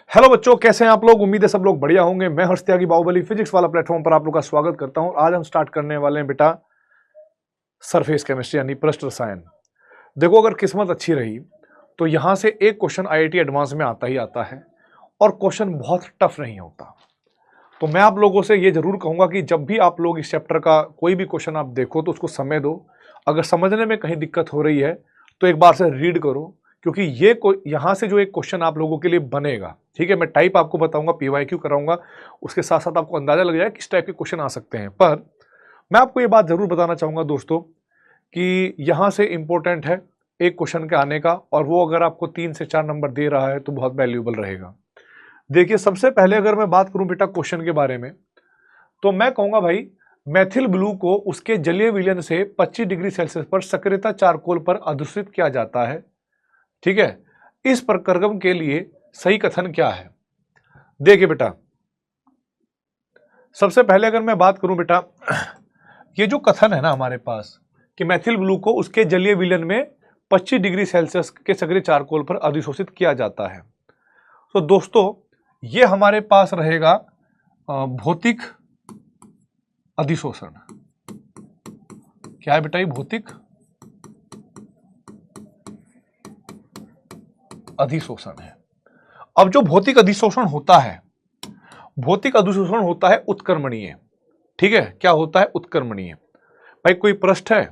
Hello बच्चों, कैसे हैं आप लोग। उम्मीद है सब लोग बढ़िया होंगे। मैं हर्ष त्यागी बाहुबली फिजिक्स वाला प्लेटफॉर्म पर आप लोग का स्वागत करता हूं। आज हम स्टार्ट करने वाले हैं बेटा सरफेस केमिस्ट्री यानी पृष्ठ रसायन। देखो, अगर किस्मत अच्छी रही तो यहां से एक क्वेश्चन आईआईटी एडवांस में आता ही आता है और क्वेश्चन बहुत टफ नहीं होता। तो मैं आप लोगों से ये जरूर कहूंगा कि जब भी आप लोग इस चैप्टर का कोई भी क्वेश्चन आप देखो तो उसको समय दो। अगर समझने में कहीं दिक्कत हो रही है तो एक बार से रीड करो, क्योंकि ये यहां से जो एक क्वेश्चन आप लोगों के लिए बनेगा, ठीक है, मैं टाइप आपको बताऊंगा, पीवाईक्यू कराऊंगा, उसके साथ साथ आपको अंदाजा लग जाए किस टाइप के क्वेश्चन आ सकते हैं। पर मैं आपको ये बात जरूर बताना चाहूंगा दोस्तों कि यहां से इंपॉर्टेंट है एक क्वेश्चन के आने का, और वो अगर आपको 3 से 4 नंबर दे रहा है तो बहुत वैल्यूएबल रहेगा। देखिए, सबसे पहले अगर मैं बात करूं बेटा क्वेश्चन के बारे में, तो मैं कहूंगा भाई, मैथिल ब्लू को उसके जलीय विलयन से 25 डिग्री सेल्सियस पर सक्रियता चारकोल पर अधूषित किया जाता है। ठीक है, इस प्रक्रम के लिए सही कथन क्या है। देखिए बेटा, सबसे पहले अगर मैं बात करूं बेटा, ये जो कथन है ना हमारे पास कि मैथिल ब्लू को उसके जलीय विलयन में 25 डिग्री सेल्सियस के सक्रिय चारकोल पर अधिशोषित किया जाता है। तो दोस्तों, ये हमारे पास रहेगा भौतिक अधिशोषण। क्या है बेटा, ये भौतिक अधिशोषण है। अब जो भौतिक अधिशोषण होता है, भौतिक अधिशोषण होता है उत्क्रमणीय। ठीक है, क्या होता है, उत्क्रमणीय। भाई, कोई पृष्ठ है,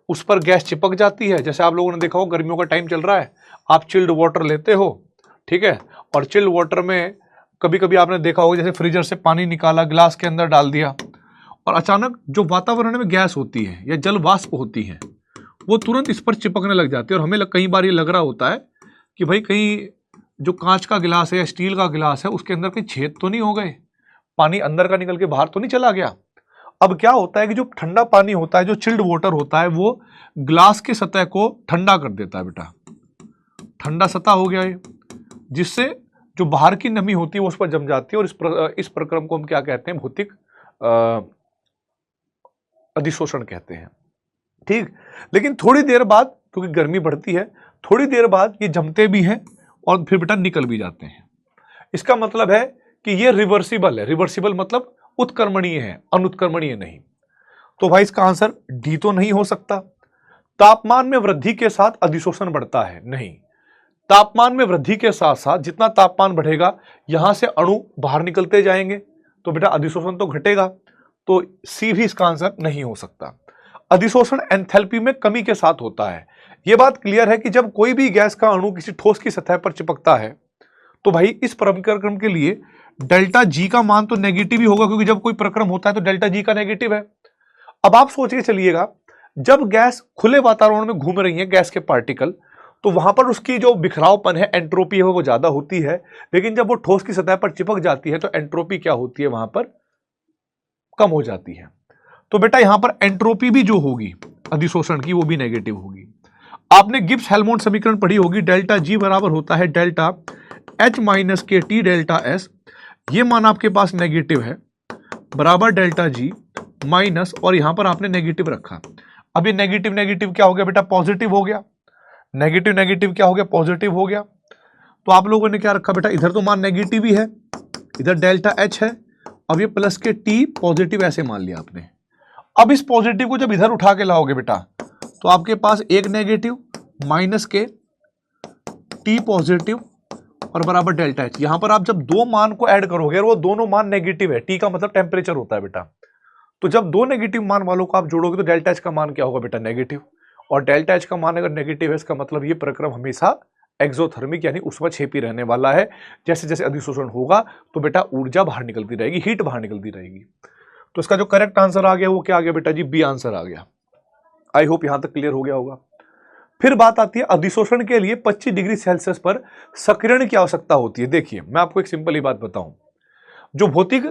उस पर गैस चिपक जाती है। जैसे आप लोगों ने देखा हो, गर्मियों का टाइम चल रहा है, आप चिल्ड वाटर लेते हो, ठीक है, और चिल्ड वाटर में कभी कभी आपने देखा होगा, जैसे फ्रीजर से पानी निकाला, ग्लास के अंदर डाल दिया, और अचानक जो वातावरण में गैस होती है या जल वाष्प होती है वो तुरंत इस पर चिपकने लग जाती है। और हमें कई बार ये लग रहा होता है कि भाई कहीं जो कांच का गिलास है या स्टील का गिलास है उसके अंदर कहीं छेद तो नहीं हो गए, पानी अंदर का निकल के बाहर तो नहीं चला गया। अब क्या होता है कि जो ठंडा पानी होता है, जो चिल्ड वाटर होता है, वो ग्लास की सतह को ठंडा कर देता है बेटा। ठंडा सतह हो गया ये, जिससे जो बाहर की नमी होती है वो उस पर जम जाती है, और इस प्रक्रम को हम क्या कहते हैं, भौतिक अधिशोषण कहते हैं। ठीक, लेकिन थोड़ी देर बाद, क्योंकि गर्मी बढ़ती है, थोड़ी देर बाद ये जमते भी हैं और फिर बेटा निकल भी जाते हैं। इसका मतलब है कि ये रिवर्सिबल है। रिवर्सिबल मतलब उत्क्रमणीय है, अनुत्क्रमणीय नहीं। तो भाई इसका आंसर डी तो नहीं हो सकता। तापमान में वृद्धि के साथ अधिशोषण बढ़ता है, नहीं। तापमान में वृद्धि के साथ साथ जितना तापमान बढ़ेगा यहां से अणु बाहर निकलते जाएंगे, तो बेटा अधिशोषण तो घटेगा। तो सी भी इसका आंसर नहीं हो सकता। अधिशोषण एंथैल्पी में कमी के साथ होता है। यह बात क्लियर है कि जब कोई भी गैस का अणु किसी ठोस की सतह पर चिपकता है तो भाई इस प्रक्रम के लिए डेल्टा जी का मान तो नेगेटिव ही होगा, क्योंकि जब कोई प्रक्रम होता है तो डेल्टा जी का नेगेटिव है। अब आप सोच के चलिएगा, जब गैस खुले वातावरण में घूम रही है, गैस के पार्टिकल, तो वहां पर उसकी जो बिखरावपन है, एंट्रोपी है, वो ज्यादा होती है। लेकिन जब वो ठोस की सतह पर चिपक जाती है तो एंट्रोपी क्या होती है, वहां पर कम हो जाती है। तो बेटा यहां पर एंट्रोपी भी जो होगी अधिशोषण की, वो भी नेगेटिव होगी। आपने गिब्स हेल्मोल्ट्ज समीकरण पढ़ी होगी, डेल्टा जी बराबर होता है डेल्टा एच माइनस के टी डेल्टा एस। ये मान आपके पास नेगेटिव है, बराबर डेल्टा जी माइनस, और यहां पर आपने नेगेटिव रखा। अब ये नेगेटिव नेगेटिव क्या हो गया बेटा, पॉजिटिव हो गया। नेगेटिव नेगेटिव क्या हो गया, पॉजिटिव हो गया। तो आप लोगों ने क्या रखा बेटा, इधर तो मान नेगेटिव ही है, इधर डेल्टा एच है, अब ये प्लस के टी पॉजिटिव ऐसे मान लिया आपने। अब इस पॉजिटिव को जब इधर उठा के लाओगे बेटा, तो आपके पास एक नेगेटिव माइनस के टी पॉजिटिव और बराबर डेल्टा एच। यहां पर आप जब दो मान को ऐड करोगे और वो दोनों मान नेगेटिव है, टी का मतलब टेम्परेचर होता है बेटा, तो जब दो नेगेटिव मान वालों को आप जोड़ोगे तो डेल्टा एच का मान क्या होगा बेटा, नेगेटिव। और डेल्टा एच का मान अगर नेगेटिव है, इसका मतलब ये प्रक्रम हमेशा एक्सोथर्मिक यानी ऊष्माक्षेपी रहने वाला है। जैसे जैसे अधिशोषण होगा तो बेटा ऊर्जा बाहर निकलती रहेगी, हीट बाहर निकलती रहेगी। तो इसका जो करेक्ट आंसर आ गया वो क्या आ गया बेटा जी, बी आंसर आ गया। आई होप यहां तक क्लियर हो गया होगा। फिर बात आती है अधिशोषण के लिए 25 डिग्री सेल्सियस पर सक्रियण की आवश्यकता होती है। देखिए, मैं आपको एक सिंपल ही बात बताऊं, जो भौतिक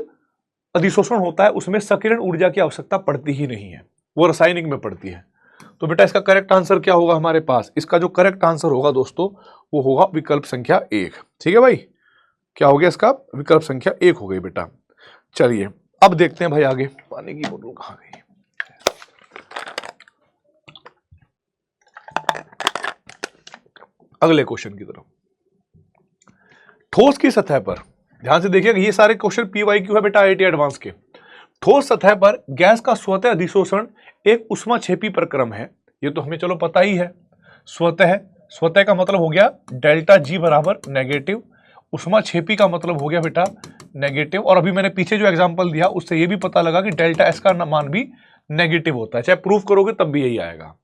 अधिशोषण होता है उसमें सक्रियण ऊर्जा की आवश्यकता पड़ती ही नहीं है, वो रासायनिक में पड़ती है। तो बेटा इसका करेक्ट आंसर क्या होगा हमारे पास, इसका जो करेक्ट आंसर होगा दोस्तों वो होगा विकल्प संख्या 1। ठीक है भाई, क्या हो गया इसका, विकल्प संख्या 1 हो गई बेटा। चलिए अब देखते हैं भाई आगे, पानी की बोतल कहां गई। अगले क्वेश्चन की तरफ, ठोस की सतह पर, ध्यान से देखिएगा ये सारे क्वेश्चन PYQ है बेटा IIT एडवांस के। ठोस सतह पर गैस का स्वतः अधिशोषण एक उष्माक्षेपी प्रक्रम है, ये तो हमें चलो पता ही है। स्वतः का मतलब हो गया डेल्टा G बराबर नेगेटिव, उष्माक्षेपी का मतलब हो गया बेटा नेगेटिव, और अभी मैंने पीछे जो एग्जांपल दिया उससे ये भी पता लगा कि डेल्टा S का मान भी नेगेटिव होता है, चाहे प्रूफ करोगे तब भी यही आएगा।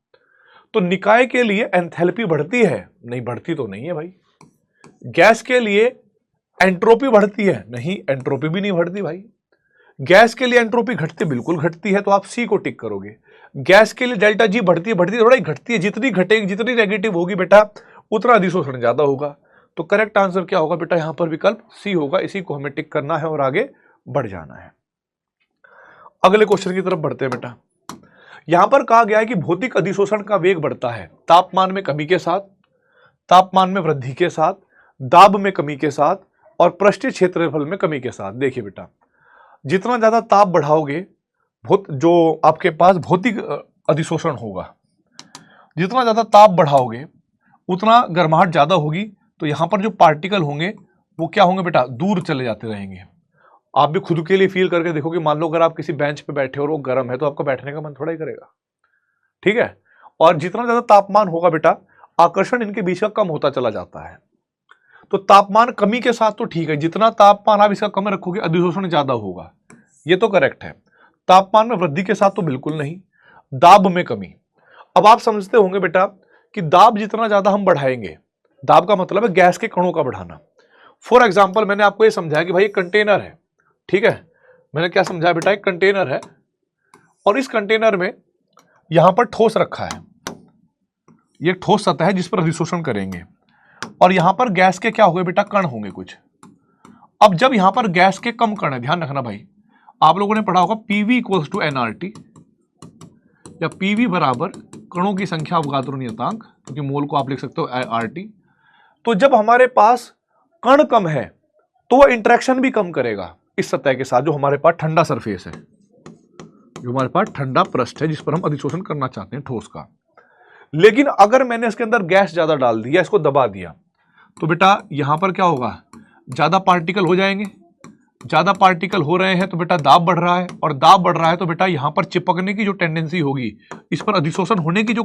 तो निकाय के लिए एंथैल्पी बढ़ती है? नहीं, बढ़ती तो नहीं है भाई। गैस के लिए एंट्रोपी बढ़ती है? नहीं, एंट्रोपी भी नहीं बढ़ती भाई। गैस के लिए एंट्रोपी घटती? बिल्कुल घटती है, तो आप सी को टिक करोगे। गैस के लिए डेल्टा G बढ़ती है थोड़ा ही घटती है, जितनी घटेगी जितनी नेगेटिव होगी बेटा उतना अधिशोषण ज्यादा होगा। तो करेक्ट आंसर क्या होगा बेटा? यहां पर विकल्प सी होगा, इसी को हमें टिक करना है और आगे बढ़ जाना है। अगले क्वेश्चन की तरफ बढ़ते हैं बेटा। यहां पर कहा गया है कि भौतिक अधिशोषण का वेग बढ़ता है तापमान में कमी के साथ, तापमान में वृद्धि के साथ, दाब में कमी के साथ और पृष्ठीय क्षेत्रफल में कमी के साथ। देखिए बेटा, जितना ज्यादा ताप बढ़ाओगे जो आपके पास भौतिक अधिशोषण होगा, जितना ज्यादा ताप बढ़ाओगे उतना गर्माहट ज्यादा होगी। तो यहां पर जो पार्टिकल होंगे वो क्या होंगे बेटा? दूर चले जाते रहेंगे। आप भी खुद के लिए फील करके देखो कि मान लो अगर आप किसी बेंच पे बैठे हो और वो गर्म है तो आपका बैठने का मन थोड़ा ही करेगा, ठीक है। और जितना ज्यादा तापमान होगा बेटा आकर्षण इनके बीच का कम होता चला जाता है। तो तापमान कमी के साथ तो ठीक है, जितना तापमान आप इसका कम रखोगे अधिशोषण ज्यादा होगा, ये तो करेक्ट है। तापमान में वृद्धि के साथ तो बिल्कुल नहीं। दाब में कमी, अब आप समझते होंगे बेटा कि दाब जितना ज्यादा हम बढ़ाएंगे, दाब का मतलब है गैस के कणों का बढ़ाना। फॉर एग्जाम्पल मैंने आपको ये समझाया कि भाई एक कंटेनर है, ठीक है। मैंने क्या समझाया बेटा? एक कंटेनर है और इस कंटेनर में यहां पर ठोस रखा है, ये ठोस सतह है जिस पर अधिशोषण करेंगे, और यहां पर गैस के क्या होंगे बेटा? कण होंगे कुछ। अब जब यहां पर गैस के कम कण है, ध्यान रखना भाई, आप लोगों ने पढ़ा होगा PV इक्वल्स टू nRT, या PV बराबर कणों की संख्या अवगाद्रो नियतांक, क्योंकि मोल को आप लिख सकते हो RT। तो जब हमारे पास कण कम है तो वह इंटरेक्शन भी कम करेगा इस सतह के साथ, जो हमारे पास ठंडा सरफेस है, जो हमारे पास ठंडा पृष्ठ है जिस पर हम अधिशोषण करना चाहते हैं ठोस का। लेकिन अगर मैंने इसके अंदर गैस ज्यादा डाल दिया, इसको दबा दिया, तो बेटा यहां पर क्या होगा? ज्यादा पार्टिकल हो जाएंगे। ज्यादा पार्टिकल हो रहे हैं तो बेटा दाब बढ़ रहा है, और दाब बढ़ रहा है तो बेटा यहां पर चिपकने की जो टेंडेंसी होगी, इस पर अधिशोषण होने की जो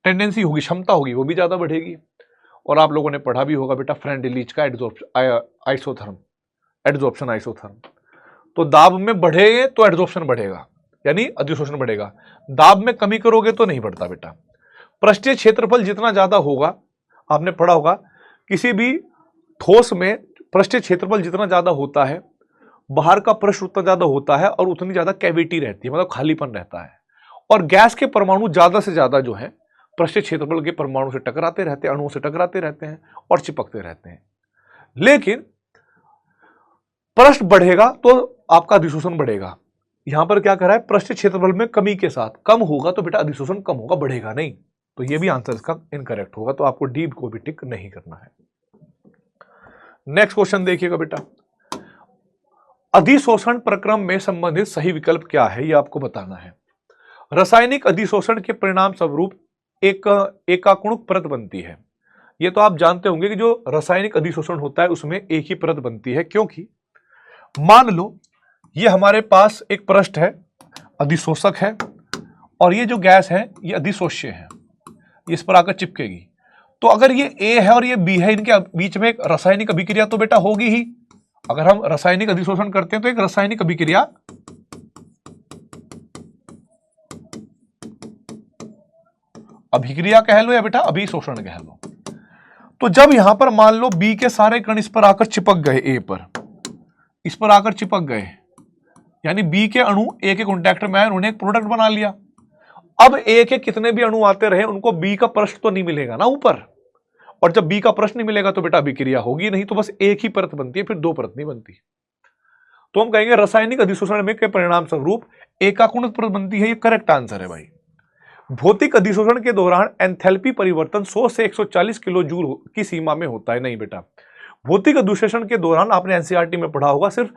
टेंडेंसी होगी, क्षमता होगी, वो भी ज्यादा बढ़ेगी। और आप लोगों ने पढ़ा भी होगा बेटा फ्रेंड-इलीच का आइसोथर्म, एडजॉर्प्शन आइसोथर्म। तो दाब में बढ़े तो एडजॉर्प्शन बढ़ेगा, यानी अधिशोषण बढ़ेगा। दाब में कमी करोगे तो नहीं बढ़ता बेटा। पृष्ठीय क्षेत्रफल जितना ज्यादा होगा, आपने पढ़ा होगा किसी भी ठोस में पृष्ठीय क्षेत्रफल जितना ज्यादा होता है, बाहर का पृष्ठ उतना ज्यादा होता है और उतनी ज्यादा कैविटी रहती है, मतलब खालीपन रहता है। और गैस के परमाणु ज्यादा से ज्यादा जो है पृष्ठीय क्षेत्रफल के परमाणु से टकराते रहते हैं, अणुओं से टकराते रहते हैं और चिपकते रहते हैं। लेकिन पृष्ठ बढ़ेगा तो आपका अधिशोषण बढ़ेगा। यहां पर क्या कर रहा है? पृष्ठीय क्षेत्रफल में कमी के साथ कम होगा तो बेटा अधिशोषण कम होगा, बढ़ेगा नहीं। तो यह भी आंसर इसका इनकरेक्ट होगा, तो आपको डी को भी टिक नहीं करना है। नेक्स्ट क्वेश्चन देखिएगा बेटा, अधिशोषण प्रक्रम में संबंधित सही विकल्प क्या है, यह आपको बताना है। रासायनिक अधिशोषण के परिणाम स्वरूप एक एकाकुणुक परत बनती है। यह तो आप जानते होंगे कि जो रासायनिक अधिशोषण होता है उसमें एक ही परत बनती है, क्योंकि मान लो ये हमारे पास एक पृष्ठ है, अधिशोषक है, और ये जो गैस है ये अधिशोष्य है, इस पर आकर चिपकेगी। तो अगर ये A है और ये B है, इनके बीच में एक रासायनिक अभिक्रिया तो बेटा होगी ही। अगर हम रासायनिक अधिशोषण करते हैं तो एक रासायनिक अभिक्रिया कह लो या बेटा अभिशोषण कह लो। तो जब यहां पर मान लो B के सारे कण इस पर आकर चिपक गए, A पर, इस पर आकर चिपक गए, यानी B के अणु A के कॉन्टैक्ट में आए, उन्होंने एक प्रोडक्ट बना लिया। अब A के कितने भी अणु आते रहे, उनको B का पृष्ठ तो नहीं मिलेगा ना ऊपर, और जब B का पृष्ठ नहीं मिलेगा तो बेटा अभिक्रिया होगी नहीं, तो बस एक ही परत बनती है, फिर दो परत नहीं बनती। तो हम कहेंगे रासायनिक अधिशोषण में के परिणाम स्वरूप एकाकुणित परत बनती है, ये करेक्ट आंसर है भाई। भौतिक अधिशोषण के दौरान एंथैल्पी परिवर्तन 100 से 140 किलो जूल की सीमा में होता है। नहीं बेटा, भौतिक अधिशोषण के दौरान आपने एनसीईआरटी में पढ़ा होगा सिर्फ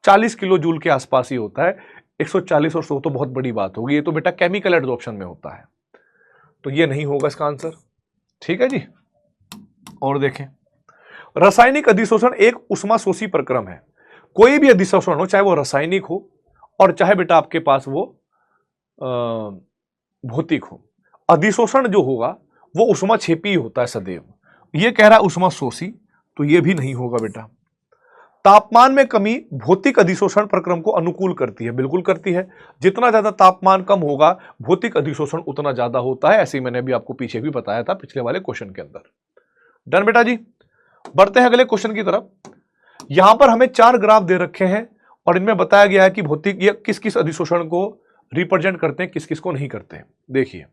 40 किलो जूल के आसपास ही होता है। 140 और 100 तो बहुत बड़ी बात होगी, ये तो बेटा केमिकल एडजॉर्प्शन में होता है, तो ये नहीं होगा इसका आंसर। ठीक है जी। और देखें, रासायनिक अधिशोषण एक उष्माशोषी प्रक्रम है। कोई भी अधिशोषण हो, चाहे वो रासायनिक हो और चाहे बेटा आपके पास वो भौतिक हो, अधिशोषण जो होगा वो उष्माक्षेपी होता है सदैव। ये कह रहा है उष्माशोषी, तो ये भी नहीं होगा बेटा। तापमान में कमी भौतिक अधिशोषण प्रक्रम को अनुकूल करती है, बिल्कुल करती है। जितना ज्यादा तापमान कम होगा भौतिक अधिशोषण उतना ज्यादा होता है, ऐसे ही मैंने भी आपको पीछे भी बताया था पिछले वाले क्वेश्चन के अंदर। डन बेटा जी। बढ़ते हैं अगले क्वेश्चन की तरफ। यहां पर हमें 4 ग्राफ दे रखे हैं और इनमें बताया गया है कि भौतिक ये किस किस अधिशोषण को रिप्रेजेंट करते हैं, किस किस को नहीं करते हैं। देखिए,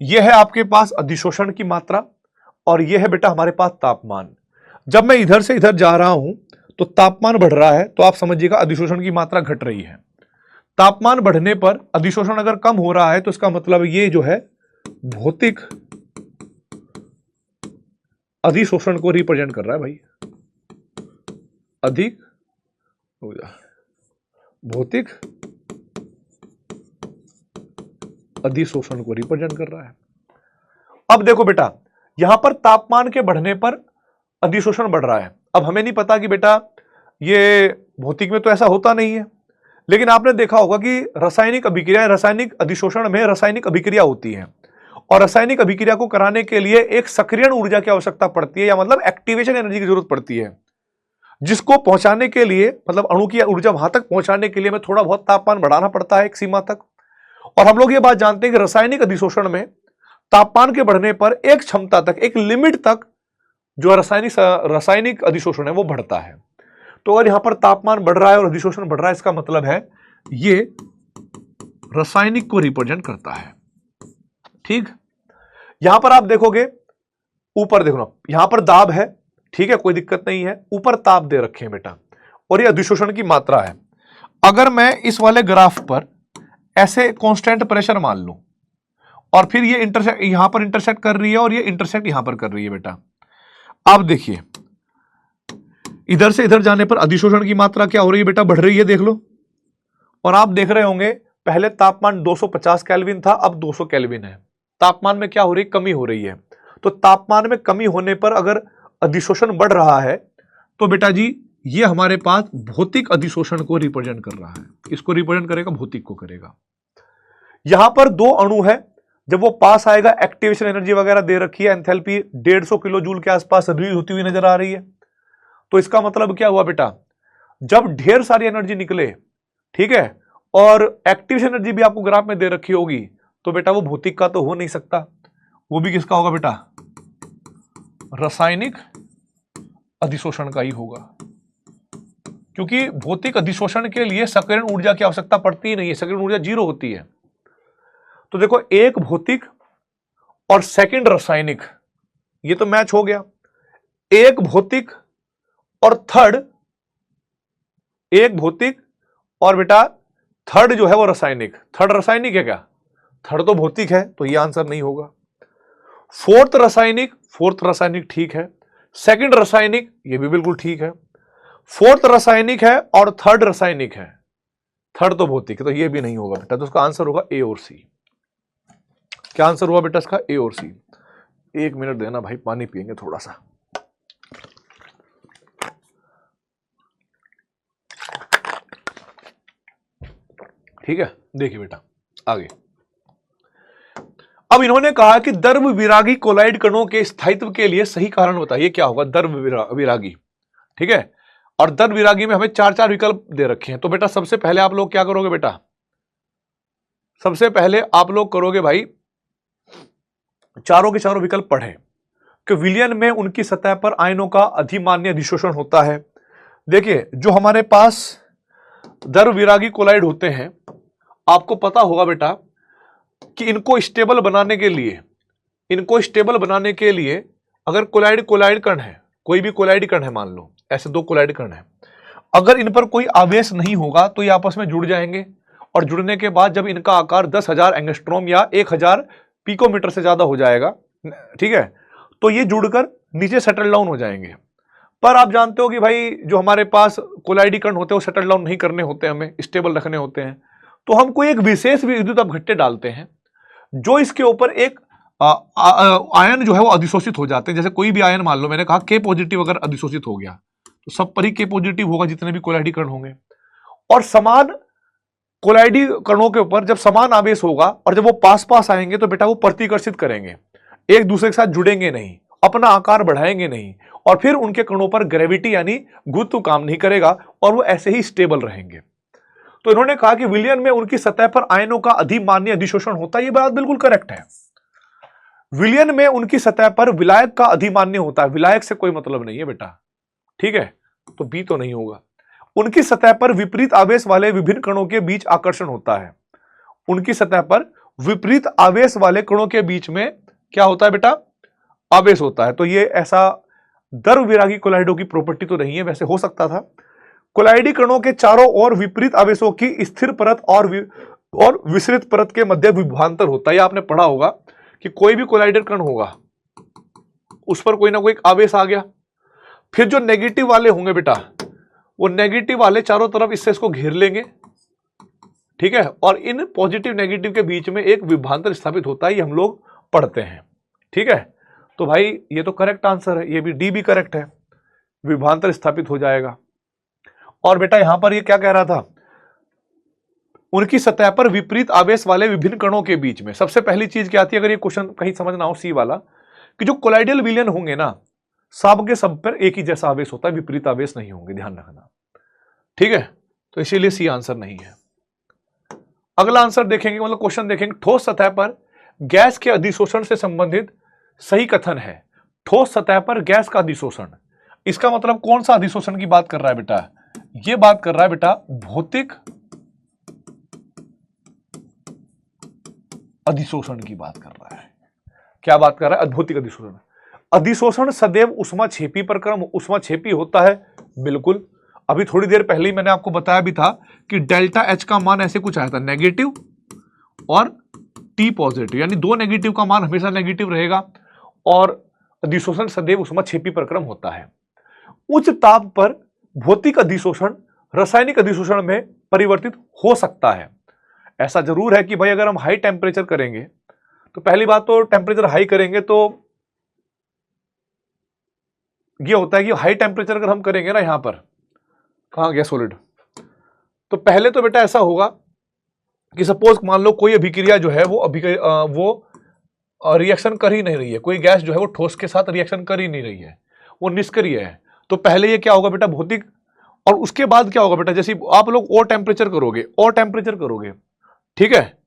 यह है आपके पास अधिशोषण की मात्रा और यह है बेटा हमारे पास तापमान। जब मैं इधर से इधर जा रहा हूं तो तापमान बढ़ रहा है, तो आप समझिएगा अधिशोषण की मात्रा घट रही है। तापमान बढ़ने पर अधिशोषण अगर कम हो रहा है तो इसका मतलब ये जो है भौतिक अधिशोषण को रिप्रेजेंट कर रहा है भाई। अधिक भौतिक अधिशोषण को रिप्रेजेंट कर रहा है। अब देखो बेटा, यहां पर तापमान के बढ़ने पर अधिशोषण बढ़ रहा है। अब हमें नहीं पता कि बेटा ये भौतिक में तो ऐसा होता नहीं है, लेकिन आपने देखा होगा कि रासायनिक अभिक्रिया, रासायनिक अधिशोषण में रासायनिक अभिक्रिया होती है और रासायनिक अभिक्रिया को कराने के लिए एक सक्रियण ऊर्जा की आवश्यकता पड़ती है, या मतलब एक्टिवेशन एनर्जी की जरूरत पड़ती है, जिसको पहुंचाने के लिए, मतलब अणु की ऊर्जा वहां तक पहुंचाने के लिए हमें थोड़ा बहुत तापमान बढ़ाना पड़ता है एक सीमा तक। और हम लोग ये बात जानते हैं कि रासायनिक अधिशोषण में तापमान के बढ़ने पर एक क्षमता तक, एक लिमिट तक जो रासायनिक अधिशोषण है वो बढ़ता है। तो अगर यहां पर तापमान बढ़ रहा है और अधिशोषण बढ़ रहा है, इसका मतलब है ये रासायनिक को रिप्रेजेंट करता है। ठीक, यहां पर आप देखोगे, ऊपर देखो ना, यहां पर दाब है, ठीक है, कोई दिक्कत नहीं है, ऊपर ताप दे रखे हैं बेटा, और ये अधिशोषण की मात्रा है। अगर मैं इस वाले ग्राफ पर ऐसे कांस्टेंट प्रेशर मान लूं और फिर ये इंटरसेक्ट यहां पर इंटरसेक्ट कर रही है और ये इंटरसेक्ट यहां पर कर रही है बेटा, आप देखिए इधर से इधर जाने पर अधिशोषण की मात्रा क्या हो रही है बेटा, बढ़ रही है, देख लो। और आप देख रहे होंगे पहले तापमान 250 केल्विन था, अब 200 केल्विन है। तापमान में क्या हो रही है, कमी हो रही है। तो तापमान में कमी होने पर अगर अधिशोषण बढ़ रहा है तो बेटा जी ये हमारे पास भौतिक अधिशोषण को रिप्रेजेंट कर रहा है। इसको रिप्रेजेंट करेगा, भौतिक को करेगा। यहां पर 2 अणु है, जब वो पास आएगा एक्टिवेशन एनर्जी वगैरह दे रखी है, एंथैल्पी 150 किलो जूल के आसपास रिलीज होती हुई नजर आ रही है। तो इसका मतलब क्या हुआ बेटा, जब ढेर सारी एनर्जी निकले, ठीक है, और एक्टिवेशन एनर्जी भी आपको ग्राफ में दे रखी होगी, तो बेटा वो भौतिक का तो हो नहीं सकता, वो भी किसका होगा बेटा, रासायनिक अधिशोषण का ही होगा। क्योंकि भौतिक अधिशोषण के लिए सक्रियण ऊर्जा की आवश्यकता पड़ती ही नहीं है, सक्रियण ऊर्जा 0 होती है। तो देखो, एक भौतिक और सेकंड रासायनिक, ये तो मैच हो गया। एक भौतिक और थर्ड, एक भौतिक और बेटा थर्ड जो है वो रासायनिक। थर्ड रासायनिक है क्या, थर्ड तो भौतिक है, तो ये आंसर नहीं होगा। फोर्थ रासायनिक ठीक है। सेकंड रासायनिक, ये भी बिल्कुल ठीक है। फोर्थ रासायनिक है और थर्ड रासायनिक है, थर्ड तो भौतिक है, तो ये भी नहीं होगा बेटा। तो उसका आंसर होगा ए और सी। क्या आंसर हुआ बेटा इसका, ए और सी। 1 मिनट देना भाई, पानी पिएंगे थोड़ा सा। ठीक है, देखिए बेटा आगे। अब इन्होंने कहा कि द्रव विरागी कोलाइड कणों के स्थायित्व के लिए सही कारण बताइए, क्या होगा द्रव विरागी। ठीक है, और द्रव विरागी में हमें 4 विकल्प दे रखे हैं। तो बेटा सबसे पहले आप लोग क्या करोगे बेटा, सबसे पहले आप लोग करोगे भाई, चारों के चारों विकल्प पढ़ें कि विलयन में उनकी सतह पर आयनों का अधिमान्य अधिशोषण होता है। देखिए, जो हमारे पास द्रव विरागी कोलाइड होते हैं, आपको पता होगा बेटा कि इनको स्टेबल बनाने के लिए अगर कोलाइड कण है, कोई भी कोलाइड कण है, मान लो ऐसे 2 कोलाइड कण है, अगर इन पर कोई आवेश नहीं होगा तो ये आपस में जुड़ जाएंगे, और जुड़ने के बाद जब इनका आकार 10,000 एंगस्ट्रॉम या 1000 पिकोमीटर से ज्यादा हो जाएगा, ठीक है, तो ये जुड़कर नीचे सेटल डाउन हो जाएंगे। पर आप जानते हो कि भाई जो हमारे पास कोलाइडी कण होते हैं वो सेटल डाउन नहीं करने होते, हमें स्टेबल रखने होते हैं। तो हम कोई एक विशेष विद्युत अपघट्य डालते हैं जो इसके ऊपर एक आयन जो है वो अधिशोषित हो जाते हैं। जैसे कोई भी आयन, मान लो मैंने कहा के पॉजिटिव अगर अधिशोषित हो गया तो सब पर ही के पॉजिटिव होगा जितने भी कोलाइडी कण होंगे। और समान कोलाइडी कणों के ऊपर जब समान आवेश होगा और जब वो पास पास आएंगे तो बेटा वो प्रतिकर्षित करेंगे, एक दूसरे के साथ जुड़ेंगे नहीं, अपना आकार बढ़ाएंगे नहीं, और फिर उनके कणों पर ग्रेविटी यानी गुरुत्व काम नहीं करेगा और वो ऐसे ही स्टेबल रहेंगे। तो इन्होंने कहा कि विलयन में उनकी सतह पर आयनों का अधिमान्य अधिशोषण होता है। ये बात बिल्कुल करेक्ट है। विलयन में उनकी सतह पर विलायक का अधिमान्य होता है। विलायक से कोई मतलब नहीं है बेटा, ठीक है, तो बी तो नहीं होगा। उनकी सतह पर विपरीत आवेश वाले विभिन्न कणों के बीच आकर्षण होता है। उनकी सतह पर विपरीत आवेश वाले कणों के बीच में क्या होता है बेटा? आवेश होता है। तो ये ऐसा द्रव विरागी कोलाइडों की प्रॉपर्टी तो नहीं है, वैसे हो सकता था। कोलाइडी कणों के चारों ओर विपरीत आवेशों की स्थिर परत और विसरित परत के मध्य विभवांतर होता है। ये आपने पढ़ा होगा कि कोई भी कोलाइडर कण होगा उस पर कोई ना कोई आवेश आ गया, फिर जो नेगेटिव वाले होंगे बेटा वो नेगेटिव वाले चारों तरफ इससे इसको घेर लेंगे, ठीक है, और इन पॉजिटिव नेगेटिव के बीच में एक विभवांतर स्थापित होता है। ये हम लोग पढ़ते हैं, ठीक है। तो भाई ये तो करेक्ट आंसर है, ये भी डी भी करेक्ट है, विभवांतर स्थापित हो जाएगा। और बेटा यहां पर ये क्या कह रहा था? उनकी सतह पर विपरीत आवेश वाले विभिन्न कणों के बीच में। सबसे पहली चीज क्या आती है अगर ये क्वेश्चन कहीं समझना हो सी वाला, कि जो कोलाइडल विलयन होंगे ना सब के सब पर एक ही जैसा आवेश होता है, विपरीत आवेश नहीं होंगे, ध्यान रखना, ठीक है। तो इसीलिए सी आंसर नहीं है। अगला आंसर देखेंगे, मतलब क्वेश्चन देखेंगे, ठोस सतह पर गैस के अधिशोषण से संबंधित सही कथन है। ठोस सतह पर गैस का अधिशोषण, इसका मतलब कौन सा अधिशोषण की बात कर रहा है बेटा? ये बात कर रहा है बेटा भौतिक अधिशोषण की बात कर रहा है। क्या बात कर रहा है? भौतिक अधिशोषण। अधिशोषण सदैव उष्माक्षेपी प्रक्रम, उष्माक्षेपी होता है, बिल्कुल। अभी थोड़ी देर पहले ही मैंने आपको बताया भी था कि डेल्टा एच का मान ऐसे कुछ आया था, नेगेटिव और टी पॉजिटिव, यानी दो नेगेटिव का मान हमेशा नेगेटिव रहेगा, और अधिशोषण सदैव उष्माक्षेपी प्रक्रम होता है। उच्च ताप पर भौतिक अधिशोषण रासायनिक अधिशोषण में परिवर्तित हो सकता है। ऐसा जरूर है कि भाई अगर हम हाई टेम्परेचर करेंगे तो पहली बात तो टेम्परेचर हाई करेंगे तो ये होता है कि हाई टेम्परेचर अगर हम करेंगे ना, यहां पर कहां गया सॉलिड, तो पहले तो बेटा ऐसा होगा कि सपोज मान लो कोई अभिक्रिया जो है वो रिएक्शन कर ही नहीं रही है, कोई गैस जो है वो ठोस के साथ रिएक्शन कर ही नहीं रही है, वो निष्क्रिय है। तो पहले ये क्या होगा बेटा? भौतिक। और उसके बाद क्या होगा बेटा? जैसे आप लोग और टेम्परेचर करोगे, ठीक है,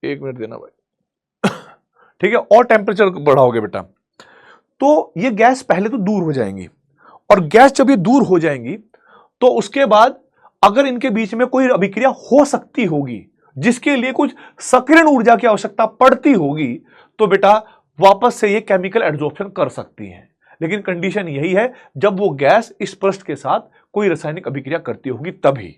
एक मिनट देना भाई, ठीक है, और टेम्परेचर बढ़ाओगे बेटा, तो ये गैस पहले तो दूर हो जाएंगी, और गैस जब ये दूर हो जाएंगी तो उसके बाद अगर इनके बीच में कोई अभिक्रिया हो सकती होगी जिसके लिए कुछ सक्रियण ऊर्जा की आवश्यकता पड़ती होगी, तो बेटा वापस से ये केमिकल एड्सॉर्प्शन कर सकती है। लेकिन कंडीशन यही है जब वो गैस इस पृष्ठ के साथ कोई रासायनिक अभिक्रिया करती होगी तभी,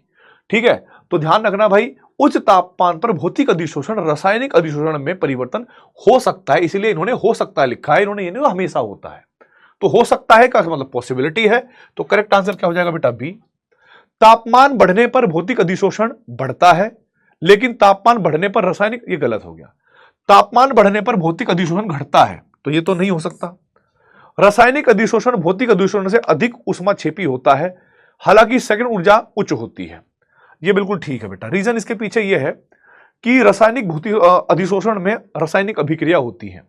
ठीक है। तो ध्यान रखना भाई, उच्च तापमान पर भौतिक अधिशोषण रासायनिक अधिशोषण में परिवर्तन हो सकता है, इसलिए इन्होंने हो सकता है लिखा है, इन्होंने ये नहीं हमेशा होता है। तो हो सकता है का मतलब पॉसिबिलिटी है, तो करेक्ट आंसर क्या हो जाएगा बेटा? बी। तापमान बढ़ने पर भौतिक अधिशोषण बढ़ता है, लेकिन तापमान बढ़ने पर रासायनिक, ये गलत हो गया, तापमान बढ़ने पर भौतिक अधिशोषण घटता है, तो ये तो नहीं हो सकता। रासायनिक अधिशोषण भौतिक अधिशोषण से अधिक उष्माक्षेपी होता है, हालांकि सेकंड ऊर्जा उच्च होती है। ये बिल्कुल ठीक है बेटा। रीजन इसके पीछे ये है कि रासायनिक भौतिक अधिशोषण में रासायनिक अभिक्रिया होती है,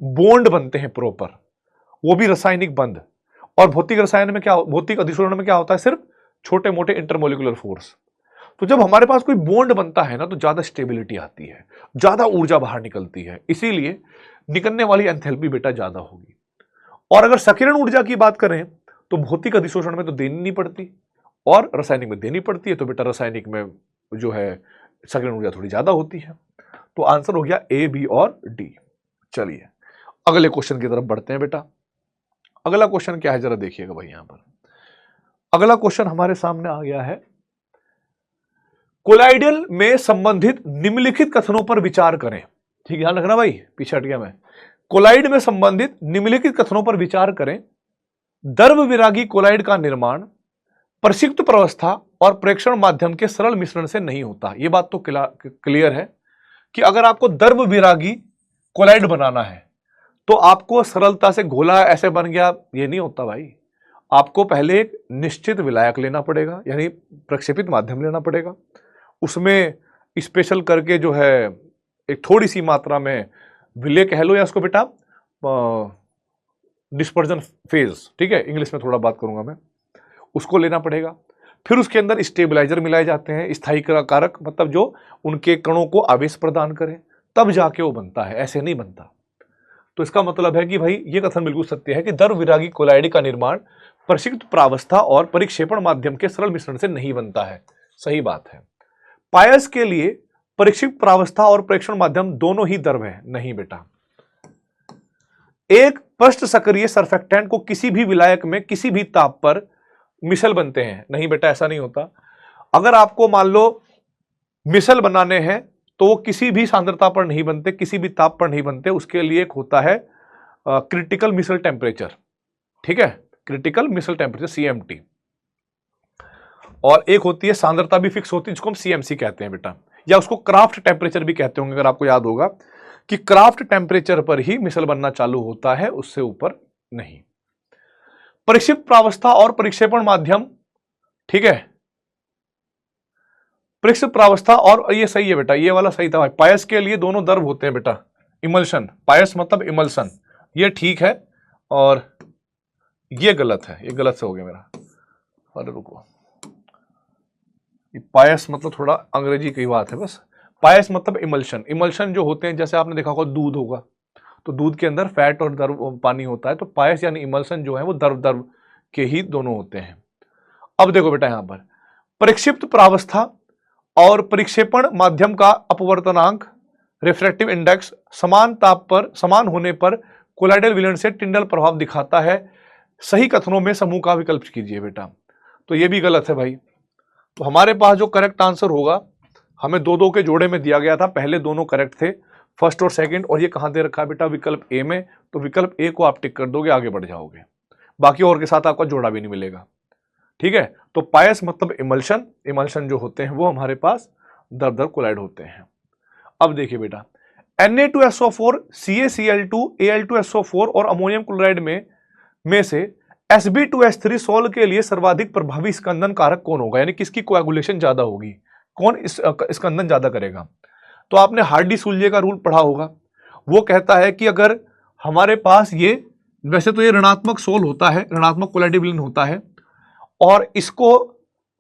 बॉन्ड बनते हैं प्रॉपर, वो भी रासायनिक बंध। और भौतिक रसायन में क्या, भौतिक अधिशोषण में क्या होता है? सिर्फ छोटे मोटे इंटरमोलिकुलर फोर्स। तो जब हमारे पास कोई बॉन्ड बनता है ना तो ज्यादा स्टेबिलिटी आती है, ज्यादा ऊर्जा बाहर निकलती है, इसीलिए निकलने वाली एंथैल्पी बेटा ज्यादा होगी। और अगर सक्रियण ऊर्जा की बात करें तो भौतिक अधिशोषण में तो देनी नहीं पड़ती और रासायनिक में देनी पड़ती है, तो बेटा रासायनिक में जो है सक्रियण ऊर्जा थोड़ी ज्यादा होती है। तो आंसर हो गया ए, बी और डी। चलिए अगले क्वेश्चन की तरफ बढ़ते हैं बेटा। अगला क्वेश्चन क्या है जरा देखिएगा भाई। यहां पर अगला क्वेश्चन हमारे सामने आ गया है, कोलाइडल में संबंधित निम्नलिखित कथनों पर विचार करें। ठीक, ध्यान रखना भाई, पीछे हट गया मैं। कोलाइड में संबंधित निम्नलिखित कथनों पर विचार करें। द्रव विरागी कोलाइड का निर्माण प्रक्षिप्त प्रवस्था और प्रेक्षण माध्यम के सरल मिश्रण से नहीं होता। यह बात तो क्लियर है कि अगर आपको द्रव विरागी कोलाइड बनाना है तो आपको सरलता से घोला ऐसे बन गया ये नहीं होता भाई। आपको पहले एक निश्चित विलायक लेना पड़ेगा, यानी प्रक्षेपित माध्यम लेना पड़ेगा, उसमें स्पेशल करके जो है एक थोड़ी सी मात्रा में विलय कह लो या उसको बेटा डिस्पर्जन फेज, ठीक है, इंग्लिश में थोड़ा बात करूंगा मैं, उसको लेना पड़ेगा। फिर उसके अंदर स्टेबलाइजर मिलाए जाते हैं, स्थायी कारक, मतलब जो उनके कणों को आवेश प्रदान करें, तब जाके वो बनता है, ऐसे नहीं बनता। तो इसका मतलब है कि भाई ये कथन बिल्कुल सत्य है कि द्रव्यविरागी कोलाइड का निर्माण प्रक्षिप्त प्रावस्था और परिक्षेपण माध्यम के सरल मिश्रण से नहीं बनता है। सही बात है। पायस के लिए परिक्षिप्त प्रावस्था और परीक्षण माध्यम दोनों ही द्रव है। नहीं बेटा, एक पृष्ठ सक्रिय सरफेक्टेंट को किसी भी विलायक में किसी भी ताप पर मिसल बनते हैं। नहीं बेटा, ऐसा नहीं होता। अगर आपको मान लो मिसल बनाने हैं तो वो किसी भी सांद्रता पर नहीं बनते, किसी भी ताप पर नहीं बनते। उसके लिए एक होता है क्रिटिकल मिसल टेम्परेचर, ठीक है, क्रिटिकल मिसल टेम्परेचर CMT, और एक होती है सांद्रता भी फिक्स होती है जिसको हम CMC कहते हैं बेटा, या उसको क्राफ्ट टेम्परेचर भी कहते होंगे। अगर आपको याद होगा कि क्राफ्ट टेम्परेचर पर ही मिसल बनना चालू होता है, उससे ऊपर नहीं। परिक्षिप्त प्रावस्था और परिक्षेपण माध्यम, ठीक है, परिक्षिप्त प्रावस्था, और ये सही है बेटा, ये वाला सही था भाई। पायस के लिए दोनों द्रव होते हैं बेटा, इमल्शन, पायस मतलब इमल्शन, ये ठीक है, और ये गलत है, ये गलत से हो गया मेरा। अरे रुको, पायस मतलब थोड़ा अंग्रेजी की बात है बस। पायस मतलब इमल्शन, इमल्शन जो होते हैं, जैसे आपने देखा होगा दूध होगा तो दूध के अंदर फैट और द्रव पानी होता है, तो पायस यानी इमल्शन जो है वो द्रव द्रव के ही दोनों होते हैं। अब देखो बेटा, यहां पर परिक्षिप्त प्रावस्था और परिक्षेपण माध्यम का अपवर्तनांक रिफ्रैक्टिव इंडेक्स समान ताप पर समान होने पर कोलाइडल विलयन से टिंडल प्रभाव दिखाता है। सही कथनों में समूह का विकल्प कीजिए बेटा। तो ये भी गलत है भाई। तो हमारे पास जो करेक्ट आंसर होगा, हमें दो दो के जोड़े में दिया गया था, पहले दोनों करेक्ट थे, फर्स्ट और सेकंड, और ये कहां दे रखा है बेटा, विकल्प ए में। तो विकल्प ए को आप टिक कर दोगे, आगे बढ़ जाओगे, बाकी और के साथ आपका जोड़ा भी नहीं मिलेगा, ठीक है। तो पायस मतलब इमल्शन, इमल्शन जो होते हैं वो हमारे पास द्रव द्रव कोलाइड होते हैं। अब देखिए बेटा, Na2SO4, CaCl2, Al2SO4 और अमोनियम क्लोराइड में से Sb2H3 सोल के लिए सर्वाधिक प्रभावी स्कंदन कारक कौन होगा, यानी किसकी कोएगुलेशन ज्यादा होगी, कौन स्कंदन ज्यादा करेगा। तो आपने हार्डी-सूल्जे का रूल पढ़ा होगा, वो कहता है कि अगर हमारे पास ये, वैसे तो ये ऋणात्मक सोल होता है, ऋणात्मक कोलाइडल विलयन होता है, और इसको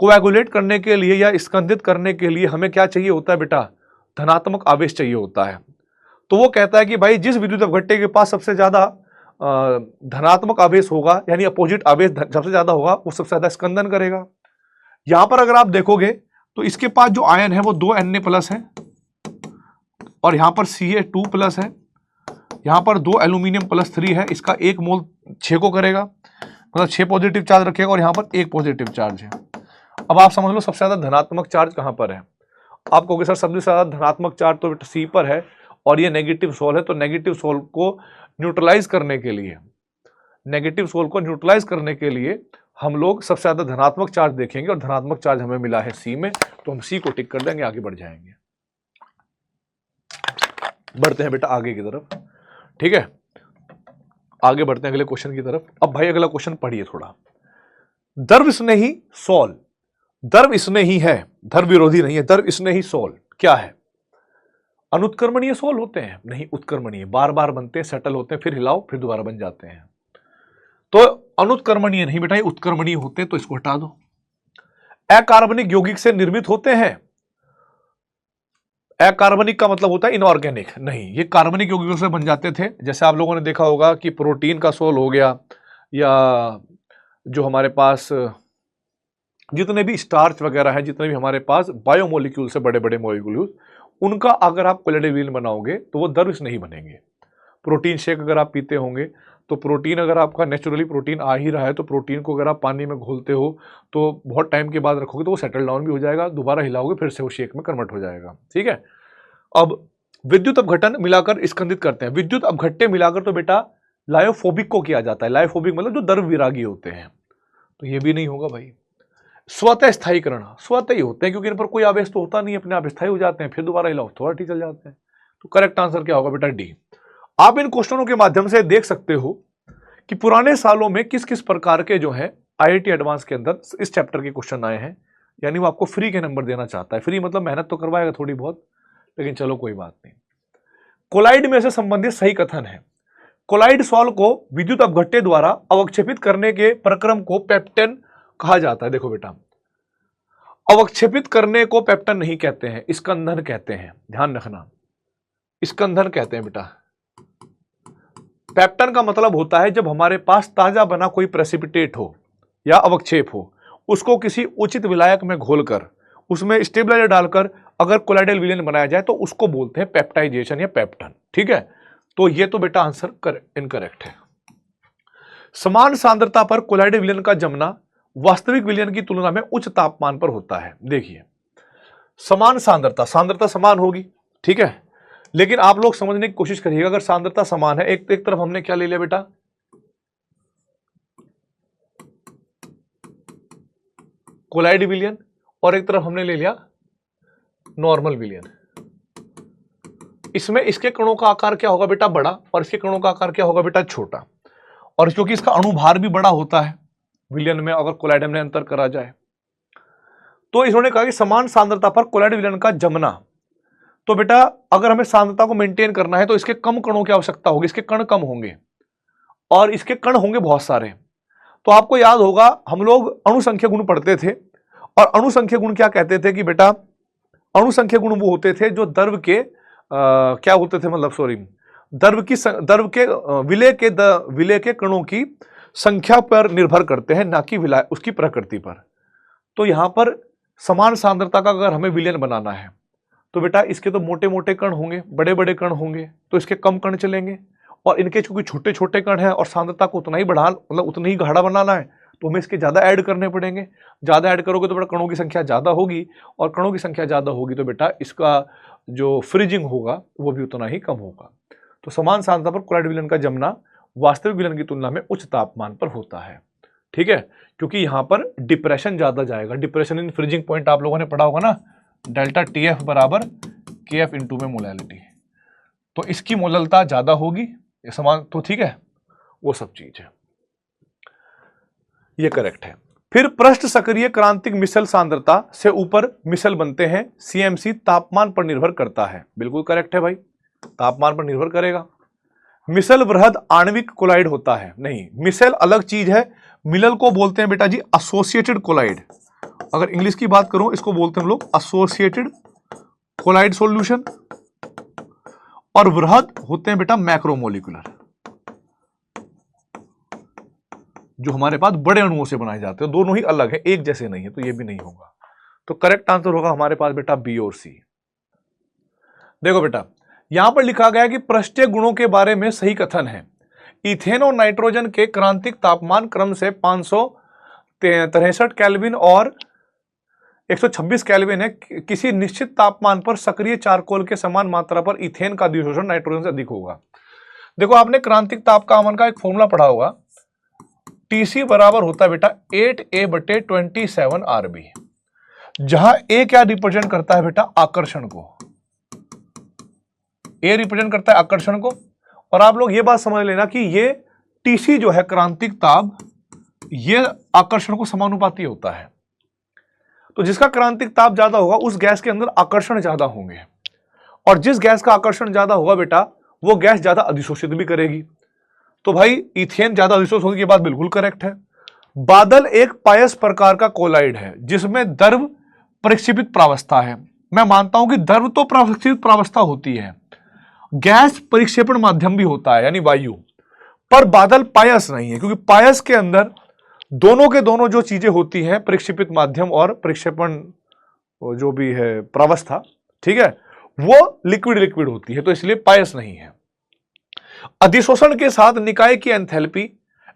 कोएगुलेट करने के लिए या स्कंदित करने के लिए हमें क्या चाहिए होता है बेटा, धनात्मक आवेश चाहिए होता है। तो वो कहता है कि भाई जिस विद्युत अपघट्य के पास सबसे ज्यादा धनात्मक आवेश होगा, यानी अपोजिट आवेश सबसे ज्यादा होगा, वो सबसे ज्यादा स्कंदन करेगा। यहां पर अगर आप देखोगे तो इसके पास जो आयन है वो 2 Na+ है, और यहां पर Ca2+ है, यहां पर 2 एल्यूमिनियम +3 है, इसका 1 मोल 6 को करेगा, मतलब 6 पॉजिटिव चार्ज रखेगा, और यहां पर 1 पॉजिटिव चार्ज है। अब आप समझ लो सबसे ज्यादा धनात्मक चार्ज कहां पर है। आप कहोगे सर सबसे ज्यादा धनात्मक चार्ज तो C पर है, और ये नेगेटिव सोल है, तो नेगेटिव सोल को न्यूट्रलाइज करने के लिए, नेगेटिव सोल को न्यूट्रलाइज करने के लिए हम लोग सबसे ज्यादा धनात्मक चार्ज देखेंगे, और धनात्मक चार्ज हमें मिला है C में, तो हम C को टिक कर देंगे, आगे बढ़ जाएंगे। बढ़ते हैं बेटा आगे की तरफ, ठीक है, आगे बढ़ते हैं अगले क्वेश्चन की तरफ। अब भाई अगला क्वेश्चन पढ़िए थोड़ा। द्रव स्नेही सोल, द्रव स्नेही है, द्रव विरोधी नहीं है, द्रव स्नेही सोल क्या है। अनुत्क्रमणीय सोल होते हैं, नहीं उत्क्रमणीय, बार बार बनते हैं, सेटल होते हैं, फिर हिलाओ फिर दोबारा बन जाते हैं। तो अनुत्क्रमणीय नहीं बेटा, ये उत्क्रमणीय होते हैं, तो इसको हटा दो। अकार्बनिक यौगिक से निर्मित होते हैं। अकार्बनिक का मतलब होता है इनऑर्गेनिक, नहीं, ये कार्बनिक यौगिकों से बन जाते थे। जैसे आप लोगों ने देखा होगा कि प्रोटीन का सोल हो गया, या जो हमारे पास जितने भी स्टार्च वगैरह है, जितने भी हमारे पास बायोमोलिक्यूल से बड़े बड़े मॉलिक्यूल, उनका अगर आप कोलाइडल विलयन बनाओगे तो वो द्रव नहीं बनेंगे। प्रोटीन शेक अगर आप पीते होंगे तो प्रोटीन, अगर आपका नेचुरली प्रोटीन आ ही रहा है, तो प्रोटीन को अगर आप पानी में घोलते हो तो बहुत टाइम के बाद रखोगे तो वो सेटल डाउन भी हो जाएगा, दोबारा हिलाओगे फिर से वो शेक में कन्वर्ट हो जाएगा, ठीक है। अब विद्युत अपघटन मिलाकर स्कंदित करते हैं। विद्युत अपघट्य मिलाकर तो बेटा लायोफोबिक को किया जाता है। लायोफोबिक मतलब जो द्रव विरागी होते हैं, तो ये भी नहीं होगा भाई। स्वतः स्थायीकरण, स्वतः ही होते हैं, क्योंकि इन पर कोई आवेश तो होता नहीं, अपने आप स्थायी हो जाते हैं, फिर दोबारा हिलाओ थोड़ा ठीक चल जाते हैं। तो करेक्ट आंसर क्या होगा बेटा, डी। आप इन क्वेश्चनों के माध्यम से देख सकते हो कि पुराने सालों में किस किस प्रकार के जो है आईआईटी एडवांस के अंदर इस चैप्टर के क्वेश्चन आए हैं। यानी वो आपको फ्री के नंबर देना चाहता है। फ्री मतलब मेहनत तो करवाएगा थोड़ी बहुत, लेकिन चलो कोई बात नहीं। कोलाइड में से संबंधित सही कथन है। कोलाइड सॉल्व को विद्युत अपघट्य द्वारा अवक्षेपित करने के प्रक्रम को पेप्टन कहा जाता है। देखो बेटा, अवक्षेपित करने को पेप्टन नहीं कहते हैं, स्कंदन कहते हैं। ध्यान रखना, स्कंदन कहते हैं बेटा। पेप्टन का मतलब होता है जब हमारे पास ताजा बना कोई प्रेसिपिटेट हो या अवक्षेप हो, उसको किसी उचित विलायक में घोलकर उसमें स्टेबलाइजर डालकर अगर कोलाइडल विलयन बनाया जाए तो उसको बोलते हैं पेप्टाइजेशन या पेप्टन। ठीक है, तो ये तो बेटा आंसर इनकरेक्ट है। समान सांद्रता पर कोलाइडल विलयन का जमना वास्तविक विलयन की तुलना में उच्च तापमान पर होता है। देखिए, समान सांद्रता, सांद्रता समान होगी, ठीक है, लेकिन आप लोग समझने की कोशिश करिएगा। अगर सांद्रता समान है, एक तरफ हमने क्या ले लिया बेटा, कोलाइड विलयन, और एक तरफ हमने ले लिया नॉर्मल विलयन। इसमें इसके कणों का आकार क्या होगा बेटा, बड़ा, और इसके कणों का आकार क्या होगा बेटा, छोटा। और क्योंकि इसका अणुभार भी बड़ा होता है विलयन में, अगर कोलाइड में अंतर करा जाए, तो इन्होंने कहा कि समान सांद्रता पर कोलाइड विलयन का जमना। तो बेटा अगर हमें सांद्रता को मेंटेन करना है तो इसके कम कणों की आवश्यकता होगी, इसके कण कम होंगे और इसके कण होंगे बहुत सारे। तो आपको याद होगा हम लोग अणुसंख्या गुण पढ़ते थे, और अणुसंख्या गुण क्या कहते थे कि बेटा, अणुसंख्या गुण वो होते थे जो द्रव के क्या होते थे, मतलब सॉरी, द्रव के विलय के कणों की संख्या पर निर्भर करते हैं, ना कि विलय उसकी प्रकृति पर। तो यहां पर समान सांद्रता का अगर हमें विलयन बनाना है तो बेटा इसके तो मोटे मोटे कण होंगे, बड़े बड़े कण होंगे, तो इसके कम कण चलेंगे। और इनके चूंकि छोटे छोटे कण हैं और सांद्रता को उतना ही मतलब उतना ही गाढ़ा बनाना है, तो हमें इसके ज्यादा ऐड करने पड़ेंगे। ज्यादा ऐड करोगे तो बेटा कणों की संख्या ज्यादा होगी, और कणों की संख्या ज्यादा होगी तो बेटा इसका जो फ्रीजिंग होगा वो भी उतना ही कम होगा। तो समान सांद्रता पर कोलाइड विलयन का जमना वास्तविक विलयन की तुलना में उच्च तापमान पर होता है। ठीक है, क्योंकि यहां पर डिप्रेशन ज्यादा जाएगा। डिप्रेशन इन फ्रीजिंग पॉइंट आप लोगों ने पढ़ा होगा ना, डेल्टा TF बराबर KF इंटू में मोलैलिटी। तो इसकी मोललता ज्यादा होगी, ये समान, तो ठीक है, वो सब चीज है, ये करेक्ट है। फिर पृष्ठ सक्रिय क्रांतिक मिसल सांद्रता से ऊपर मिसल बनते हैं। CMC तापमान पर निर्भर करता है। बिल्कुल करेक्ट है भाई, तापमान पर निर्भर करेगा। मिसल वृहद आणविक कोलाइड होता है, नहीं, मिसल अलग चीज है। मिलल को बोलते हैं बेटा जी एसोसिएटेड कोलाइड। अगर इंग्लिश की बात करूं इसको बोलते हैं हम लोग एसोसिएटेड कोलाइड सॉल्यूशन, और वृहद होते हैं बेटा मैक्रोमोलिकुलर, जो हमारे पास बड़े अणुओं से बनाए जाते हैं। दोनों ही अलग है, एक जैसे नहीं है, तो ये भी नहीं होगा। तो करेक्ट आंसर होगा हमारे पास बेटा B और C। देखो बेटा यहां पर लिखा गया कि पृष्ठीय गुणों के बारे में सही कथन है। इथेन और नाइट्रोजन के क्रांतिक तापमान क्रम से 563 केल्विन और 126 केल्विन है। किसी निश्चित तापमान पर सक्रिय चारकोल के समान मात्रा पर इथेन का अधिशोषण नाइट्रोजन से अधिक होगा। देखो आपने क्रांतिक ताप का अमन का एक फॉर्मूला पढ़ा होगा, TC बराबर होता है बेटा 8A/27 RB, जहां A क्या रिप्रेजेंट करता है बेटा, आकर्षण को। A रिप्रेजेंट करता है आकर्षण को, और आप लोग ये बात समझ लेना कि ये TC जो है क्रांतिक ताप, ये आकर्षण को समानुपाती होता है। तो जिसका क्रांतिक ताप ज्यादा होगा उस गैस के अंदर आकर्षण ज्यादा होंगे, और जिस गैस का आकर्षण ज्यादा होगा बेटा वो गैस ज्यादा अधिशोषित भी करेगी। तो भाई इथेन ज्यादा अधिशोषित होने की बात बिल्कुल करेक्ट है। बादल एक पायस प्रकार का कोलाइड है जिसमें द्रव प्रक्षेपित प्रावस्था है। मैं मानता हूं कि द्रव तो प्रक्षेपित प्रावस्था होती है, गैस परिक्षेपण माध्यम भी होता है यानी वायु, पर बादल पायस नहीं है, क्योंकि पायस के अंदर दोनों के दोनों जो चीजें होती हैं, प्रक्षेपित माध्यम और प्रक्षेपण जो भी है प्रावस्था, ठीक है, वो लिक्विड लिक्विड होती है, तो इसलिए पायस नहीं है। अधिशोषण के साथ निकाय की एंथैल्पी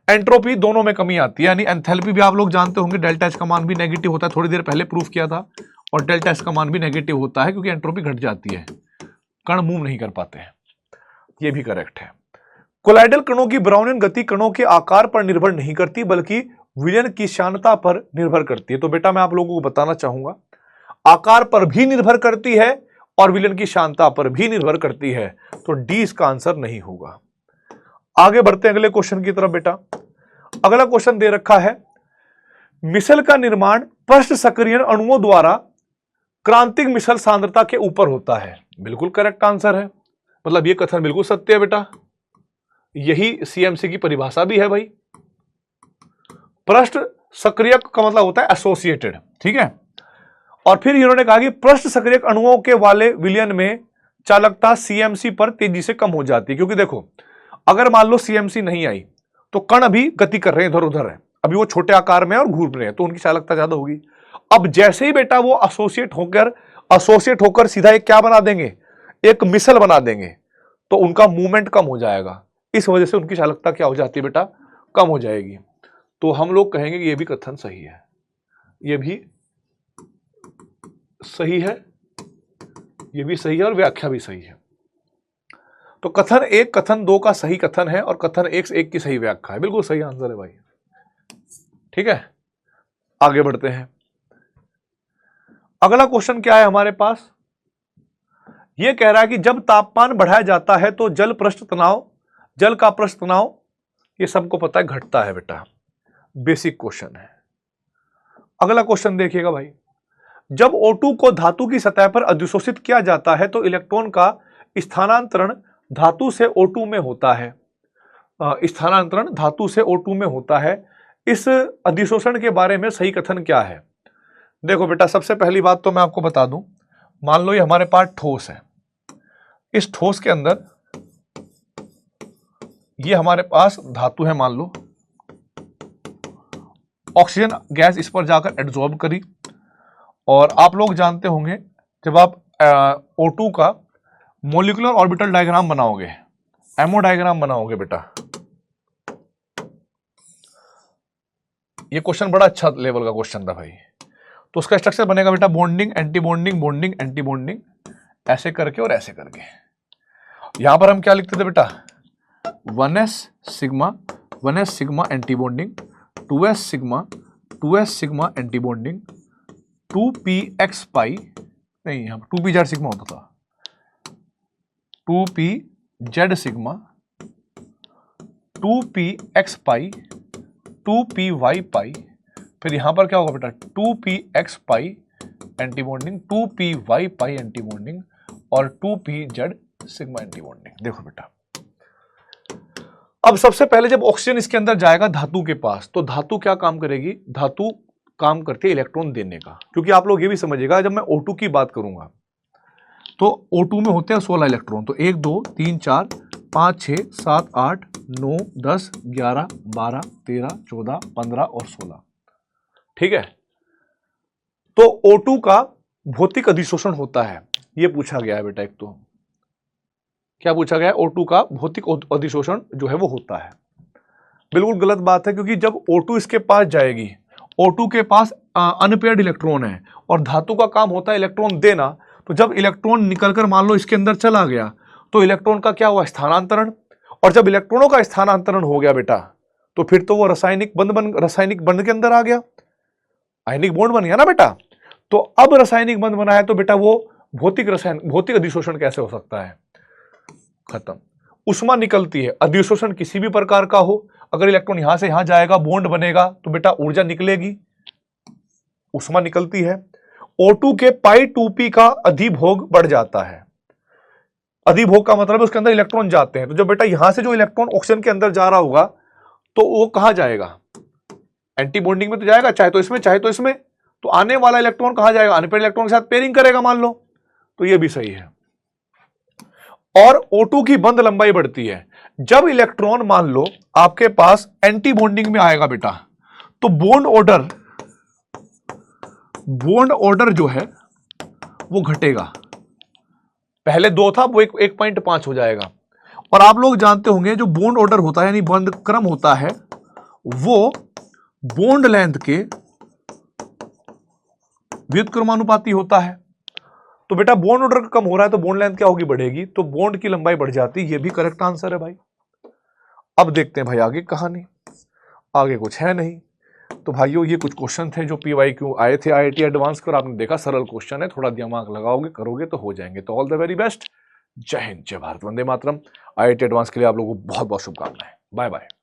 एंट्रोपी दोनों में कमी आती है, यानी एंथैल्पी भी आप लोग जानते होंगे डेल्टा H का मान भी नेगेटिव होता है, थोड़ी देर पहले प्रूफ किया था, और डेल्टा H का मान भी नेगेटिव होता है क्योंकि एंट्रोपी घट जाती है, कण मूव नहीं कर पाते हैं। ये भी करेक्ट है। कोलाइडल कणों की ब्राउनियन गति कणों के आकार पर निर्भर नहीं करती बल्कि विलयन की श्यानता पर निर्भर करती है। तो बेटा मैं आप लोगों को बताना चाहूंगा, आकार पर भी निर्भर करती है और विलयन की शांतता पर भी निर्भर करती है। तो डी इसका आंसर नहीं होगा। आगे बढ़ते हैं अगले क्वेश्चन की तरफ बेटा। अगला क्वेश्चन दे रखा है, मिसल का निर्माण पृष्ठ सक्रियण अणुओं द्वारा क्रांतिक मिसल सांद्रता के ऊपर होता है। बिल्कुल करेक्ट आंसर है, मतलब ये कथन बिल्कुल सत्य है बेटा। यही सीएमसी की परिभाषा भी है भाई। पृष्ठ सक्रियक का मतलब होता है एसोसिएटेड, ठीक है। और फिर इन्होंने कहा कि पृष्ठ सक्रियक अणुओं के वाले विलयन में चालकता सीएमसी पर तेजी से कम हो जाती है, क्योंकि देखो अगर मान लो सीएमसी नहीं आई तो कण अभी गति कर रहे हैं, इधर उधर है, अभी वो छोटे आकार में और घूम रहे हैं, तो उनकी चालकता ज्यादा होगी। अब जैसे ही बेटा वो एसोसिएट होकर सीधा एक क्या बना देंगे, एक मिसल बना देंगे, तो उनका मूवमेंट कम हो जाएगा। इस वजह से उनकी चालकता क्या हो जाती है बेटा, कम हो जाएगी। तो हम लोग कहेंगे कि यह भी कथन सही है, यह भी सही है, यह भी सही है और व्याख्या भी सही है। तो कथन एक कथन दो का सही कथन है और कथन एक से एक की सही व्याख्या है। बिल्कुल सही आंसर है भाई, ठीक है। आगे बढ़ते हैं। अगला क्वेश्चन क्या है हमारे पास, यह कह रहा है कि जब तापमान बढ़ाया जाता है तो जल का पृष्ठ तनाव, ये सबको पता है, घटता है बेटा। बेसिक क्वेश्चन है। अगला क्वेश्चन देखिएगा भाई, जब O2 को धातु की सतह पर अधिशोषित किया जाता है तो इलेक्ट्रॉन का स्थानांतरण धातु से O2 में होता है। स्थानांतरण धातु से O2 में होता है। इस अधिशोषण के बारे में सही कथन क्या है? देखो बेटा, सबसे पहली बात तो मैं आपको बता दूं, मान लो ये हमारे पास ठोस है, इस ठोस के अंदर ये हमारे पास धातु है, मान लो ऑक्सीजन गैस इस पर जाकर एब्जॉर्ब करी, और आप लोग जानते होंगे जब आप O2 का मॉलिक्यूलर ऑर्बिटल डायग्राम बनाओगे, एमओ डायग्राम बनाओगे बेटा, ये क्वेश्चन बड़ा अच्छा लेवल का क्वेश्चन था भाई। तो उसका स्ट्रक्चर बनेगा बेटा bonding anti bonding, bonding anti bonding, ऐसे करके और ऐसे करके। यहां पर हम क्या लिखते थे बेटा, 1s sigma anti bonding, 2s sigma anti bonding, 2px पाई, नहीं यहां पर 2pz सिग्मा होता था, 2pz सिग्मा, 2px पाई, 2py पाई, फिर यहां पर क्या होगा बेटा 2px पाई एंटी बॉन्डिंग, 2py पाई एंटी बॉन्डिंग और 2pz सिग्मा एंटी बॉन्डिंग। देखो बेटा, अब सबसे पहले जब ऑक्सीजन इसके अंदर जाएगा धातु के पास, तो धातु क्या काम करेगी, धातु काम करती है इलेक्ट्रॉन देने का। क्योंकि आप लोग ये भी समझिएगा, जब मैं O2 की बात करूंगा तो O2 में होते हैं 16 इलेक्ट्रॉन, तो 1 2 3 4 5 6 7 8 9 10 11 12 13 14 15 और 16, ठीक है। तो O2 का भौतिक अधिशोषण होता है, ये पूछा गया है बेटा। एक तो क्या पूछा गया है, O2 का भौतिक अधिशोषण जो है वो होता है। बिल्कुल गलत बात है, क्योंकि जब O2 इसके पास जाएगी, O2 के पास अनपेयर्ड इलेक्ट्रॉन है और धातु का काम होता है इलेक्ट्रॉन देना, तो जब इलेक्ट्रॉन निकलकर मान लो इसके अंदर चला गया तो इलेक्ट्रॉन का क्या हुआ, स्थानांतरण। और जब इलेक्ट्रॉनों का स्थानांतरण हो गया बेटा, तो फिर तो वो रासायनिक बंध के अंदर आ गया, आयनिक बॉन्ड बन गया ना बेटा। तो अब रासायनिक बंध बना है तो बेटा वो भौतिक अधिशोषण कैसे हो सकता है, खत्म। उष्मा निकलती है, अधिशोषण किसी भी प्रकार का हो, अगर इलेक्ट्रॉन यहां से यहां जाएगा, बॉन्ड बनेगा, तो बेटा ऊर्जा निकलेगी, उष्मा निकलती है। O2 के पाई 2p का अधिभोग बढ़ जाता है। अधिभोग का मतलब है उसके अंदर इलेक्ट्रॉन जाते हैं, तो जब बेटा यहां से जो इलेक्ट्रॉन ऑक्सीजन के अंदर जा रहा होगा तो वो कहां जाएगा, एंटी बॉन्डिंग में तो जाएगा, चाहे तो इसमें चाहे तो इसमें। तो आने वाला इलेक्ट्रॉन कहां जाएगा, अनपेयर्ड इलेक्ट्रॉन के साथ पेयरिंग करेगा मान लो, तो ये भी सही है। और O2 की बंध लंबाई बढ़ती है। जब इलेक्ट्रॉन मान लो आपके पास एंटी बॉन्डिंग में आएगा बेटा, तो बॉन्ड ऑर्डर जो है वो घटेगा। पहले 2 था, वो 1.5 हो जाएगा। और आप लोग जानते होंगे जो बॉन्ड ऑर्डर होता है, यानी बंध क्रम होता है, वो बॉन्ड लेंथ के व्युत्क्रमानुपाती होता है। तो बेटा बॉन्ड ऑर्डर कम हो रहा है तो बॉन्ड लेंथ क्या होगी, बढ़ेगी, तो बॉन्ड की लंबाई बढ़ जाती है। ये भी करेक्ट आंसर है भाई। अब देखते हैं भाई आगे कहानी, आगे कुछ है नहीं। तो भाइयों ये कुछ क्वेश्चन थे जो PYQ आए थे IIT एडवांस के, और आपने देखा सरल क्वेश्चन है, थोड़ा दिमाग लगाओगे करोगे तो हो जाएंगे। तो ऑल द वेरी बेस्ट। जय हिंद, जय भारत, वंदे मातरम। IIT एडवांस के लिए आप लोगों को बहुत बहुत शुभकामनाएं। Bye bye.